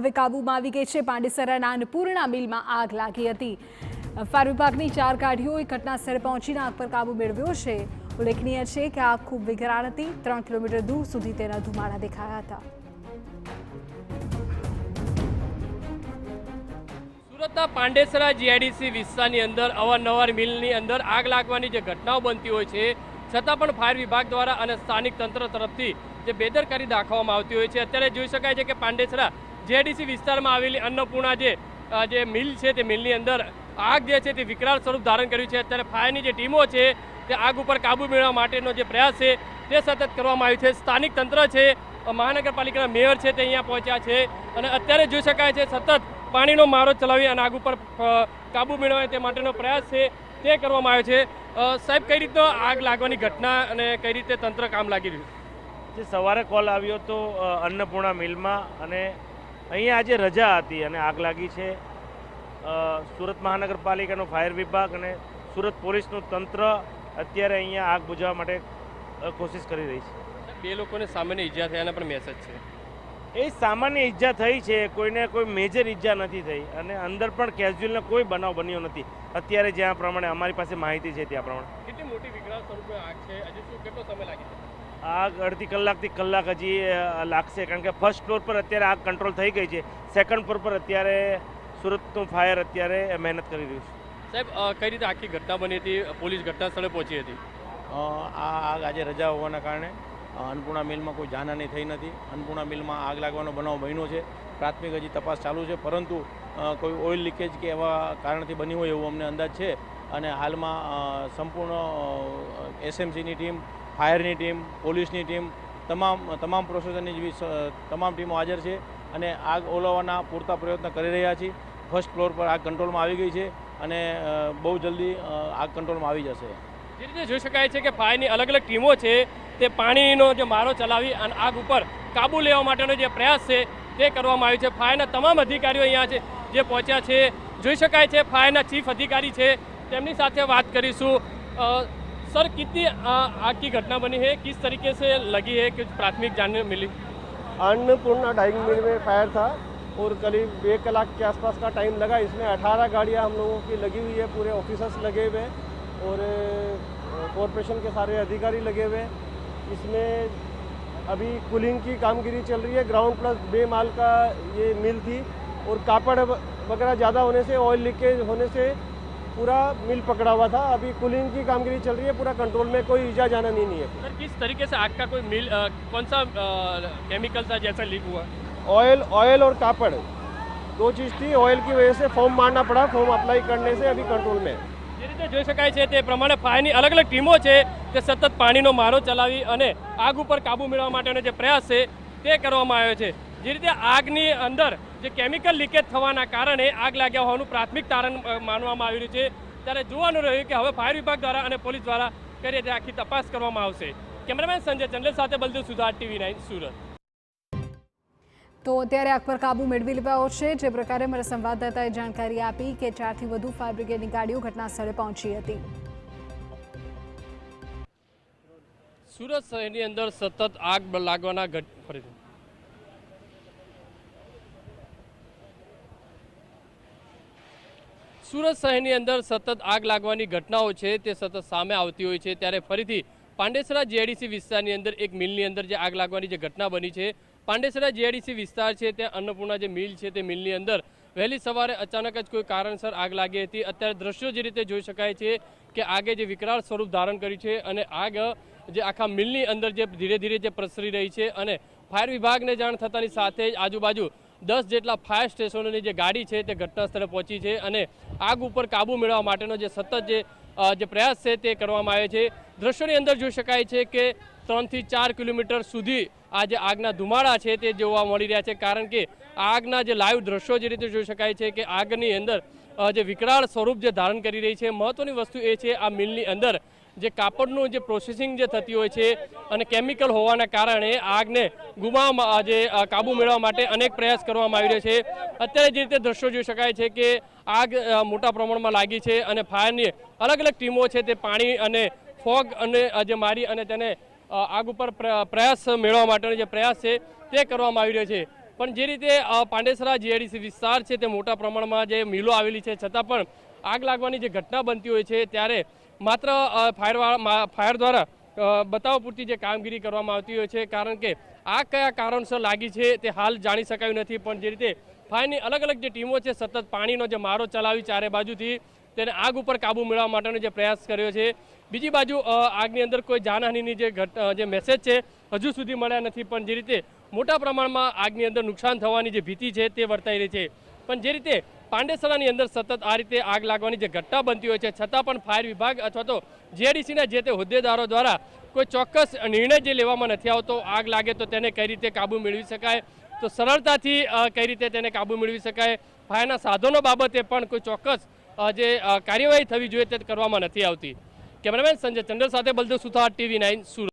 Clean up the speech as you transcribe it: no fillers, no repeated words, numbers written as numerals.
હવે કાબૂમાં આવી ગઈ છે। પાંડેસરાના અન્નપૂર્ણા મિલમાં આગ લાગી હતી। ફાયર વિભાગની 4 ગાડીઓએ ઘટના સ્થળે પહોંચીને આગ પર કાબૂ મેળવ્યો છે। ઉલ્લેખનીય છે કે આગ ખૂબ વિકરાળ હતી। 3 કિલોમીટર દૂર સુધી તેના ધુમાડા દેખાયા હતા। સુરતના પાંડેસરા જીઆઈડીસી વિસ્તારની અંદર અવારનવાર મિલની અંદર આગ લાગવાની જે ઘટનાઓ બનતી હોય છે, છતાં પણ ફાયર વિભાગ દ્વારા અને સ્થાનિક તંત્ર તરફથી જે બેદરકારી દાખવવામાં આવતી હોય છે। અત્યારે જોઈ શકાય છે કે પાંડેસરા જીઆઈડીસી વિસ્તારમાં આવેલી અન્નપૂર્ણા જે મિલ છે, તે મિલની અંદર આગ જે છે તે વિકરાળ સ્વરૂપ ધારણ કર્યું છે। અત્યારે ફાયરની જે ટીમો છે તે આગ ઉપર કાબૂ મેળવવા માટેનો જે પ્રયાસ છે તે સતત કરવામાં આવ્યો છે। સ્થાનિક તંત્ર છે, મહાનગરપાલિકાના મેયર છે, તે અહીંયા પહોંચ્યા છે અને અત્યારે જોઈ શકાય છે સતત પાણીનો મારો ચલાવી અને આગ ઉપર કાબૂ મેળવાય તે માટેનો પ્રયાસ છે તે કરવામાં આવ્યો છે। સાહેબ, કઈ રીતે આગ લાગવાની ઘટના અને કઈ રીતે તંત્ર કામ લાગી રહ્યું? જે સવારે કોલ આવ્યો તો અન્નપૂર્ણા મિલમાં, અને અહીંયા આજે રજા હતી અને આગ લાગી છે। સુરત મહાનગરપાલિકાનો ફાયર વિભાગ અને સુરત પોલીસનું તંત્ર અત્યારે અહીંયા આગ બુઝાવવા માટે કોશિશ કરી રહી છે। 2 લોકોને સામાન્ય ઈજા થયાના પણ મેસેજ છે। એ સામાન્ય ઈજા થઈ છે, કોઈને કોઈ મેજર ઈજા નથી થઈ અને અંદર પણ કેઝ્યુઅલને કોઈ બનાવ બન્યો નથી અત્યારે જ્યાં પ્રમાણે અમારી પાસે માહિતી છે ત્યાં પ્રમાણે। કેટલી મોટી વિકરાળ સ્વરૂપે આગ છે? હજી શું કેટલો સમય લાગી છે? આગ અડધી કલાકથી કલાક હજી લાગશે, કારણ કે ફર્સ્ટ ફ્લોર પર અત્યારે આગ કંટ્રોલ થઈ ગઈ છે। સેકન્ડ ફ્લોર પર અત્યારે સુરતનું ફાયર અત્યારે મહેનત કરી રહ્યું છે। સાહેબ, કઈ રીતે આખી ઘટના બની હતી? પોલીસ ઘટના સ્થળે પહોંચી હતી? આ આગ આજે રજા હોવાના કારણે અન્નપૂર્ણા મિલમાં કોઈ જાનહાની થઈ નથી। અન્નપૂર્ણા મિલમાં આગ લાગવાનો બનાવ બન્યો છે। પ્રાથમિક હજી તપાસ ચાલુ છે, પરંતુ કોઈ ઓઇલ લીકેજ કે એવા કારણથી બની હોય એવું અમને અંદાજ છે અને હાલમાં સંપૂર્ણ એસએમસીની ટીમ, ફાયરની ટીમ, પોલીસની ટીમ, તમામ પ્રોસેસરની જેવી તમામ ટીમો હાજર છે અને આગ ઓલવવાના પૂરતા પ્રયત્ન કરી રહ્યા છીએ। ફર્સ્ટ ફ્લોર પર આગ કંટ્રોલમાં આવી ગઈ છે અને બહુ જલ્દી આગ કંટ્રોલમાં આવી જશે। જે રીતે જોઈ શકાય છે કે ફાયરની અલગ અલગ ટીમો છે તે પાણીનો જે મારો ચલાવી અને આગ ઉપર કાબૂ લેવા માટેનો જે પ્રયાસ છે તે કરવામાં આવ્યો છે। ફાયરના તમામ અધિકારીઓ અહીંયા છે જે પહોંચ્યા છે। જોઈ શકાય છે ફાયરના ચીફ અધિકારી છે, તેમની સાથે વાત કરીશું। सर, कितनी आग की घटना बनी है, किस तरीके से लगी है, कुछ प्राथमिक जानने मिली? अन्नपूर्णा डाइंग मिल में फायर था और करीब 1 कलाक के आसपास का टाइम लगा। इसमें 18 गाड़ियां हम लोगों की लगी हुई है, पूरे ऑफिसर्स लगे हुए और कॉरपोरेशन के सारे अधिकारी लगे हुए। इसमें अभी कूलिंग की कामगिरी चल रही है। ग्राउंड प्लस बेमाल का ये मिल थी और कापड़ वगैरह ज़्यादा होने से, ऑयल लीकेज होने से पूरा मिल पकड़ा हुआ था। अभी कूलिंग की कामगिरी चल रही है, पूरा कंट्रोल में, कोई ईजा जाना नहीं है। सर, किस तरीके से आग का कोई मिल कौन सा केमिकल था जैसा लीक हुआ? ऑयल और कापड़ 2 चीज़ थी। ऑयल की वजह से फोम मारना पड़ा, फोम अप्लाई करने से अभी कंट्रोल में। જે રીતે જોઈ શકાય છે તે પ્રમાણે ફાયરની અલગ અલગ ટીમો છે તે સતત પાણીનો મારો ચલાવી અને આગ ઉપર કાબૂ મેળવવા માટેનો જે પ્રયાસ છે તે કરવામાં આવ્યો છે। જે રીતે આગની અંદર જે કેમિકલ લીકેજ થવાના કારણે આગ લાગ્યા હોવાનું પ્રાથમિક તારણ માનવામાં આવી રહ્યું છે। ત્યારે જોવાનું રહ્યું કે હવે ફાયર વિભાગ દ્વારા અને પોલીસ દ્વારા કઈ રીતે આખી તપાસ કરવામાં આવશે। કેમેરામેન સંજય ચંદેલ સાથે બલદેવ સુધાર, TV9 સુરત। તો અત્યારે આગ પર કાબૂ મેળવી લેવાયો છે। જે પ્રકારે મારા સંવાદદાતાએ જાણકારી આપી કે 4 થી વધુ ફાયર બ્રિગેડની ગાડીઓ ઘટના સ્થળે પહોંચી હતી। સુરત શહેરની અંદર સતત આગ લાગવાના સુરત શહેરની અંદર સતત આગ લાગવાની ઘટનાઓ છે તે સતત સામે આવતી હોય છે। ત્યારે ફરીથી પાંડેસરા જીઆઈડીસી વિસ્તારની અંદર એક મિલની અંદર જે આગ લાગવાની જે ઘટના બની છે, પાંડેસરા જીઆઈડીસી વિસ્તાર છે ત્યાં અન્નપૂર્ણા જે મિલ છે તે મિલની અંદર વહેલી સવારે અચાનક જ કોઈ કારણસર આગ લાગી હતી। અત્યારે દ્રશ્યો જે રીતે જોઈ શકાય છે કે આગે જે વિકરાળ સ્વરૂપ ધારણ કર્યું છે અને આગ જે આખા મિલની અંદર જે ધીરે ધીરે જે પ્રસરી રહી છે અને ફાયર વિભાગને જાણ થતાની સાથે જ આજુબાજુ 10 જેટલા ફાયર સ્ટેશનોની જે ગાડી છે તે ઘટના સ્થળે પહોંચી છે અને આગ ઉપર કાબૂ મેળવવા માટેનો જે સતત જે પ્રયાસ છે તે કરવામાં આવ્યો છે। દ્રશ્યોની અંદર જોઈ શકાય છે કે 3 થી 4 કિલોમીટર સુધી આ જે આગના ધુમાડા છે તે જોવા મળી રહ્યા છે। કારણ કે આગના જે લાઈવ દ્રશ્યો જે રીતે જોઈ શકાય છે કે આગની અંદર જે વિકરાળ સ્વરૂપ જે ધારણ કરી રહી છે। મહત્વની વસ્તુ એ છે આ મિલની અંદર જે કાપડનું જે પ્રોસેસિંગ જે થતી હોય છે અને કેમિકલ હોવાના કારણે આગને જે કાબૂ મેળવવા માટે અનેક પ્રયાસ કરવામાં આવી રહ્યો છે। અત્યારે જે રીતે દ્રશ્યો જોઈ શકાય છે કે આગ મોટા પ્રમાણમાં લાગી છે અને ફાયરની અલગ અલગ ટીમો છે તે પાણી અને ફોગ અને જે મારી અને તેને આગ ઉપર પ્રયાસ મેળવવા માટેનો જે પ્રયાસ છે તે કરવામાં આવી રહ્યો છે। પણ જે રીતે પાંડેસરા જીઆઈડીસી વિસ્તાર છે તે મોટા પ્રમાણમાં જે મિલો આવેલી છે છતાં પણ આગ લાગવાની જે ઘટના બનતી હોય છે ત્યારે માત્ર ફાયર દ્વારા બતાવવા પૂરતી જે કામગીરી કરવામાં આવતી હોય છે, કારણ કે આગ કયા કારણસર લાગી છે તે હાલ જાણી શકાયું નથી. પણ જે રીતે ફાયરની અલગ અલગ જે ટીમો છે સતત પાણીનો જે મારો ચલાવી ચારે બાજુથી તેને આગ ઉપર કાબૂ મેળવવા માટેનો જે પ્રયાસ કર્યો છે. બીજી બાજુ આગની અંદર કોઈ જાનહાનિની જે મેસેજ છે હજુ સુધી મળ્યા નથી. પણ જે રીતે મોટા પ્રમાણમાં આગની અંદર નુકસાન થવાની જે ભીતિ છે તે વર્તાઈ રહી છે. પણ જે રીતે પાંડેસરાની અંદર સતત આ રીતે આગ લાગવાની જે ઘટના બનતી હોય છે છતાં પણ ફાયર વિભાગ અથવા તો જીઆઈડીસીના જે તે હોદ્દેદારો દ્વારા કોઈ ચોક્કસ નિર્ણય જે લેવામાં નથી આવતો, આગ લાગે તો તેને કઈ રીતે કાબૂ મેળવી શકાય, તો સરળતાથી કઈ રીતે તેને કાબૂ મેળવી શકાય, ફાયરના સાધનો બાબતે પણ કોઈ ચોક્કસ જે કાર્યવાહી થવી જોઈએ તે કરવામાં નથી આવતી. કેમેરામેન સંજય ચંદ્ર સાથે બલદેવ સુથાર, TV9 સુરત.